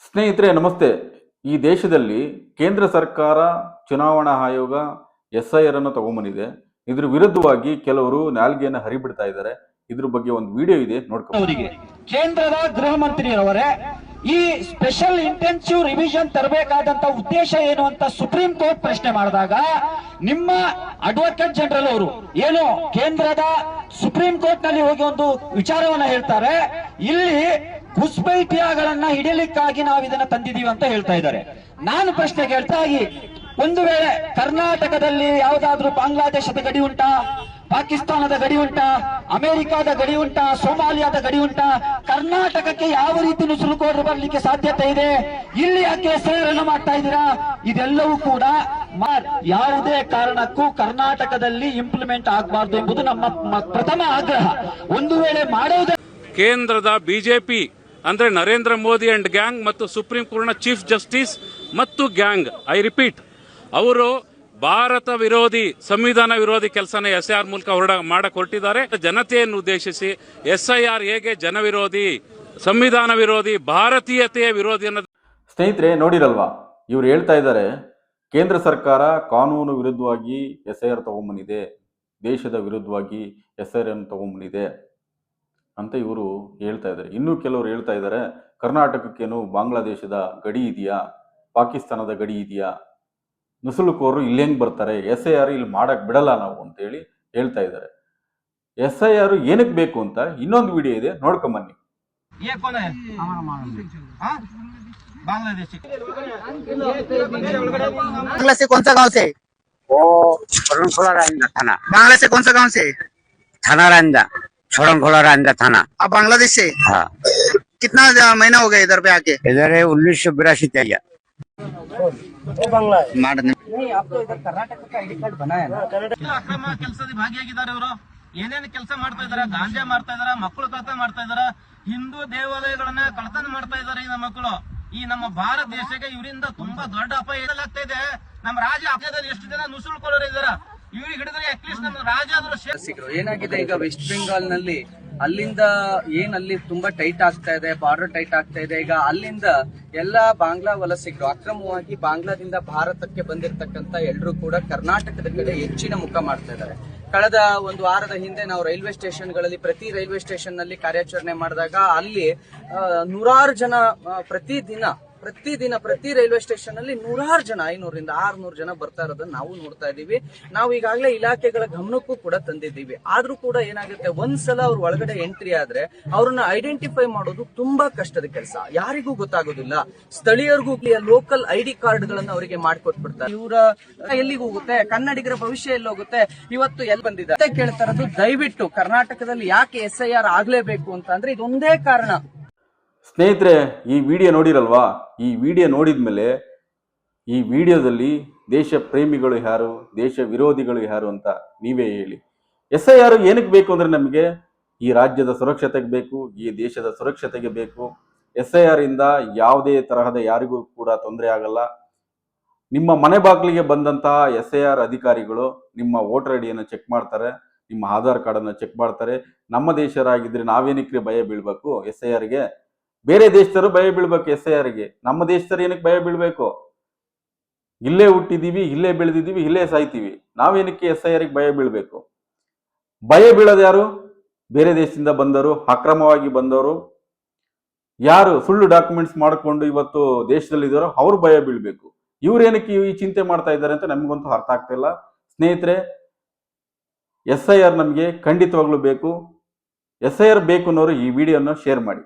ಸ್ನೇಹಿತರೆ ನಮಸ್ತೆ. ಈ ದೇಶದಲ್ಲಿ ಕೇಂದ್ರ ಸರ್ಕಾರ ಚುನಾವಣಾ ಆಯೋಗ SIR ಅನ್ನು ತಗೊಂಬಂದಿದೆ. ಇದ್ರ ವಿರುದ್ಧವಾಗಿ ಕೆಲವರು ನಾಲ್ಗೆಯನ್ನು ಹರಿಬಿಡ್ತಾ ಇದ್ದಾರೆ. ಇದ್ರ ಬಗ್ಗೆ ಒಂದು ವಿಡಿಯೋ ಇದೆ, ನೋಡ್ಕೊಂಡು. ಕೇಂದ್ರದ ಗೃಹ ಮಂತ್ರಿಯವರೇ, ಈ ಸ್ಪೆಷಲ್ ಇಂಟೆನ್ಸಿವ್ ರಿವಿಷನ್ ತರಬೇಕಾದಂತ ಉದ್ದೇಶ ಏನು ಅಂತ ಸುಪ್ರೀಂ ಕೋರ್ಟ್ ಪ್ರಶ್ನೆ ಮಾಡಿದಾಗ ನಿಮ್ಮ ಅಡ್ವೊಕೇಟ್ ಜನರಲ್ ಅವರು ಏನು ಕೇಂದ್ರದ ಸುಪ್ರೀಂ ಕೋರ್ಟ್ ನಲ್ಲಿ ಹೋಗಿ ಒಂದು ವಿಚಾರವನ್ನ ಹೇಳ್ತಾರೆ. ಇಲ್ಲಿ ಕುಸ್ಬೈಟಿಯಾಗಳನ್ನ ಹಿಡಿಯಲಿಕ್ಕಾಗಿ ನಾವು ಇದನ್ನ ತಂದಿದೀವಿ ಅಂತ ಹೇಳ್ತಾ ಇದ್ದಾರೆ. ನಾನು ಪ್ರಶ್ನೆ ಕೇಳ್ತಾ ಒಂದು ವೇಳೆ ಕರ್ನಾಟಕದಲ್ಲಿ ಯಾವುದಾದ್ರೂ ಬಾಂಗ್ಲಾದೇಶದ ಗಡಿ ಉಂಟಾ, ಪಾಕಿಸ್ತಾನದ ಗಡಿ ಉಂಟಾ, ಅಮೆರಿಕಾದ ಗಡಿ ಉಂಟಾ, ಸೋಮಾಲಿಯಾದ ಗಡಿ ಉಂಟಾ? ಕರ್ನಾಟಕಕ್ಕೆ ಯಾವ ರೀತಿ ನುಸುಳುಕೋರು ಬರ್ಲಿಕ್ಕೆ ಸಾಧ್ಯತೆ ಇದೆ? ಇಲ್ಲಿ ಯಾಕೆ ಸೇರನ್ನು ಮಾಡ್ತಾ ಇದ್ದೀರಾ? ಇದೆಲ್ಲವೂ ಕೂಡ ಯಾವುದೇ ಕಾರಣಕ್ಕೂ ಕರ್ನಾಟಕದಲ್ಲಿ ಇಂಪ್ಲಿಮೆಂಟ್ ಆಗಬಾರ್ದು ಎಂಬುದು ನಮ್ಮ ಪ್ರಥಮ ಆಗ್ರಹ. ಒಂದು ವೇಳೆ ಮಾಡುವುದೇ ಕೇಂದ್ರದ ಬಿಜೆಪಿ ಅಂದ್ರೆ ನರೇಂದ್ರ ಮೋದಿ ಅಂಡ್ ಗ್ಯಾಂಗ್ ಮತ್ತು ಸುಪ್ರೀಂ ಕೋರ್ಟ್ನ ಚೀಫ್ ಜಸ್ಟಿಸ್ ಮತ್ತು ಗ್ಯಾಂಗ್, ಐ ರಿಪೀಟ್, ಅವರು ಭಾರತ ವಿರೋಧಿ, ಸಂವಿಧಾನ ವಿರೋಧಿ ಕೆಲಸನ SIR ಮೂಲಕ ಮಾಡಕ್ ಹೊರಟಿದ್ದಾರೆ. ಜನತೆಯನ್ನು ಉದ್ದೇಶಿಸಿ SIR ಹೇಗೆ ಜನ ವಿರೋಧಿ, ಸಂವಿಧಾನ ವಿರೋಧಿ, ಭಾರತೀಯತೆಯ ವಿರೋಧಿ ಅನ್ನೋದು. ಸ್ನೇಹಿತರೆ ನೋಡಿರಲ್ವಾ, ಇವ್ರು ಹೇಳ್ತಾ ಇದ್ದಾರೆ ಕೇಂದ್ರ ಸರ್ಕಾರ ಕಾನೂನು ವಿರುದ್ಧವಾಗಿ SIR ತಗೊಂಬಂದಿದೆ, ದೇಶದ ವಿರುದ್ಧವಾಗಿ SIR ಅನ್ನು ತಗೊಂಬಂದಿದೆ ಅಂತ ಇವರು ಹೇಳ್ತಾ ಇದ್ದಾರೆ. ಇನ್ನೂ ಕೆಲವರು ಹೇಳ್ತಾ ಇದ್ದಾರೆ ಕರ್ನಾಟಕಕ್ಕೇನು ಬಾಂಗ್ಲಾದೇಶದ ಗಡಿ ಇದೆಯಾ, ಪಾಕಿಸ್ತಾನದ ಗಡಿ ಇದೆಯಾ, ನುಸುಳುಕೋರು ಇಲ್ಲಿ ಹೆಂಗ್ ಬರ್ತಾರೆ, SIR ಇಲ್ಲಿ ಮಾಡಕ್ ಬಿಡಲ್ಲ ನಾವು ಅಂತೇಳಿ ಹೇಳ್ತಾ ಇದ್ದಾರೆ. SIR ಏನಕ್ಕೆ ಬೇಕು ಅಂತ ಇನ್ನೊಂದು ವಿಡಿಯೋ ಇದೆ, ನೋಡ್ಕೊಂಬನ್ನಿ. बांग्ला से कौन सा गांव से? वो छोड़नखोला रांझा थाना। बांग्ला से कौन सा गांव से? थाना रांझा, छोड़नखोला रांझा थाना। आप बांग्लादेश से? हाँ। कितना महीना हो गया इधर पे आके? इधर 1982 से आया। नहीं, आप तो इधर कर्नाटक का ID कार्ड बनाया ना? ಅಕ್ರಮ ಕೆಲಸದಲ್ಲಿ ಭಾಗಿಯಾಗಿದ್ದಾರೆ. ಇವರು ಏನೇನು ಕೆಲಸ ಮಾಡ್ತಾ ಇದಾರೆ? ಗಾಂಜಾ ಮಾಡ್ತಾ ಇದಾರೆ, ಮಕ್ಕಳು ಕಳ್ತನ ಮಾಡ್ತಾ ಇದಾರೆ, ಹಿಂದೂ ದೇವಾಲಯಗಳನ್ನ ಕಳ್ತನ ಮಾಡ್ತಾ ಇದಾರೆ. ಈ ಮಕ್ಕಳು ಈ ನಮ್ಮ ಭಾರತ ದೇಶಕ್ಕೆ ಇವರಿಂದ ತುಂಬಾ ದೊಡ್ಡ ಅಪಾಯ ಎದುರಾಗ್ತಾ ಇದೆ. ನಮ್ಮ ರಾಜ್ಯ ಅಪಾಯದಲ್ಲಿ ಎಷ್ಟು ಜನ ನುಸುಳುಕೊಳ್ಳೋರು ಇದಾರೆ, ಇವ್ರಿಗೆ ಹಿಡಿದ್ರೆ ಅಟ್ಲೀಸ್ಟ್ ನಮ್ಮ ರಾಜ್ಯ ಆದ್ರೂ ಏನಾಗಿದೆ ಈಗ ವೆಸ್ಟ್ ಬೆಂಗಾಲ್ ನಲ್ಲಿ ಅಲ್ಲಿಂದ ಅಲ್ಲಿ ತುಂಬಾ ಟೈಟ್ ಆಗ್ತಾ ಇದೆ, ಬಾರ್ಡರ್ ಟೈಟ್ ಆಗ್ತಾ ಇದೆ. ಈಗ ಅಲ್ಲಿಂದ ಎಲ್ಲಾ ಬಾಂಗ್ಲಾ ವಲಸಿಗರು ಅಕ್ರಮವಾಗಿ ಬಾಂಗ್ಲಾದಿಂದ ಭಾರತಕ್ಕೆ ಬಂದಿರತಕ್ಕಂತ ಎಲ್ಲರೂ ಕೂಡ ಕರ್ನಾಟಕದ ಕಡೆ ಹೆಚ್ಚಿನ ಮುಖ ಮಾಡ್ತಾ ಇದ್ದಾರೆ. ಕಳೆದ ಒಂದು ವಾರದ ಹಿಂದೆ ನಾವು ರೈಲ್ವೆ ಸ್ಟೇಷನ್ಗಳಲ್ಲಿ ಪ್ರತಿ ರೈಲ್ವೆ ಸ್ಟೇಷನ್ ನಲ್ಲಿ ಕಾರ್ಯಾಚರಣೆ ಮಾಡಿದಾಗ ಅಲ್ಲಿ ನೂರಾರು ಜನ ಪ್ರತಿದಿನ ಪ್ರತಿ ರೈಲ್ವೆ ಸ್ಟೇಷನ್ ಅಲ್ಲಿ ನೂರಾರು ಜನ, 500ರಿಂದ 600 ಜನ ಬರ್ತಾ ಇರೋದನ್ನ ನಾವು ನೋಡ್ತಾ ಇದೀವಿ. ನಾವು ಈಗಾಗಲೇ ಇಲಾಖೆಗಳ ಗಮನಕ್ಕೂ ಕೂಡ ತಂದಿದ್ದೀವಿ. ಆದ್ರೂ ಕೂಡ ಏನಾಗುತ್ತೆ, ಒಂದ್ಸಲ ಅವ್ರ ಒಳಗಡೆ ಎಂಟ್ರಿ ಆದ್ರೆ ಅವ್ರನ್ನ ಐಡೆಂಟಿಫೈ ಮಾಡೋದು ತುಂಬಾ ಕಷ್ಟದ ಕೆಲಸ, ಯಾರಿಗೂ ಗೊತ್ತಾಗೋದಿಲ್ಲ. ಸ್ಥಳೀಯರಿಗೂ ಲೋಕಲ್ ID ಕಾರ್ಡ್ ಗಳನ್ನ ಅವರಿಗೆ ಮಾಡಿಕೊಟ್ಬಿಡ್ತಾರೆ. ಇವರ ಎಲ್ಲಿಗೆ ಹೋಗುತ್ತೆ, ಕನ್ನಡಿಗರ ಭವಿಷ್ಯ ಎಲ್ಲಿ ಹೋಗುತ್ತೆ? ಇವತ್ತು ಎಲ್ಲಿ ಬಂದಿದೆ ಕೇಳ್ತಾ ಇರೋದು, ದಯವಿಟ್ಟು ಕರ್ನಾಟಕದಲ್ಲಿ ಯಾಕೆ SIR ಆಗ್ಲೇಬೇಕು ಅಂತ ಅಂದ್ರೆ ಇದೊಂದೇ ಕಾರಣ. ಸ್ನೇಹಿತರೆ ಈ ವಿಡಿಯೋ ನೋಡಿರಲ್ವಾ, ಈ ವಿಡಿಯೋ ನೋಡಿದ್ಮೇಲೆ ಈ ವಿಡಿಯೋದಲ್ಲಿ ದೇಶ ಪ್ರೇಮಿಗಳು ಯಾರು, ದೇಶ ವಿರೋಧಿಗಳು ಯಾರು ಅಂತ ನೀವೇ ಹೇಳಿ. SIR ಏನಕ್ಕೆ ಬೇಕು ಅಂದ್ರೆ ನಮಗೆ ಈ ರಾಜ್ಯದ ಸುರಕ್ಷತೆಗೆ ಬೇಕು, ಈ ದೇಶದ ಸುರಕ್ಷತೆಗೆ ಬೇಕು. SIR ಇಂದ ಯಾವುದೇ ತರಹದ ಯಾರಿಗೂ ಕೂಡ ತೊಂದರೆ ಆಗಲ್ಲ. ನಿಮ್ಮ ಮನೆ ಬಾಗಿಲಿಗೆ ಬಂದಂತಹ SIR ಅಧಿಕಾರಿಗಳು ನಿಮ್ಮ ವೋಟರ್ ಐಡಿಯನ್ನು ಚೆಕ್ ಮಾಡ್ತಾರೆ, ನಿಮ್ಮ ಆಧಾರ್ ಕಾರ್ಡನ್ನು ಚೆಕ್ ಮಾಡ್ತಾರೆ. ನಮ್ಮ ದೇಶರಾಗಿದ್ರೆ ನಾವೇನಕ್ಕೆ ಭಯ ಬೀಳ್ಬೇಕು SIRಗೆ? ಬೇರೆ ದೇಶದವರು ಭಯ ಬೀಳ್ಬೇಕು SIRಗೆ, ನಮ್ಮ ದೇಶದವರು ಏನಕ್ಕೆ ಭಯ ಬೀಳ್ಬೇಕು? ಇಲ್ಲೇ ಹುಟ್ಟಿದೀವಿ, ಇಲ್ಲೇ ಬೆಳೆದಿದ್ದೀವಿ, ಇಲ್ಲೇ ಸಾಯ್ತೀವಿ, ನಾವೇನಕ್ಕೆ SIRಗೆ ಭಯ ಬೀಳ್ಬೇಕು? ಭಯ ಬೀಳೋದು ಯಾರು? ಬೇರೆ ದೇಶದಿಂದ ಬಂದವರು, ಅಕ್ರಮವಾಗಿ ಬಂದವರು, ಯಾರು ಸುಳ್ಳು ಡಾಕ್ಯುಮೆಂಟ್ಸ್ ಮಾಡಿಕೊಂಡು ಇವತ್ತು ದೇಶದಲ್ಲಿದ್ದಾರೋ ಅವ್ರು ಭಯ ಬೀಳ್ಬೇಕು. ಇವ್ರೇನಕ್ಕೆ ಈ ಚಿಂತೆ ಮಾಡ್ತಾ ಇದ್ದಾರೆ ಅಂತ ನಮಗಂತೂ ಅರ್ಥ ಆಗ್ತಾ ಇಲ್ಲ. ಸ್ನೇಹಿತರೆ, SIR ನಮಗೆ ಖಂಡಿತವಾಗ್ಲೂ ಬೇಕು. SIR ಬೇಕು ಅನ್ನೋರು ಈ ವಿಡಿಯೋನ ಶೇರ್ ಮಾಡಿ.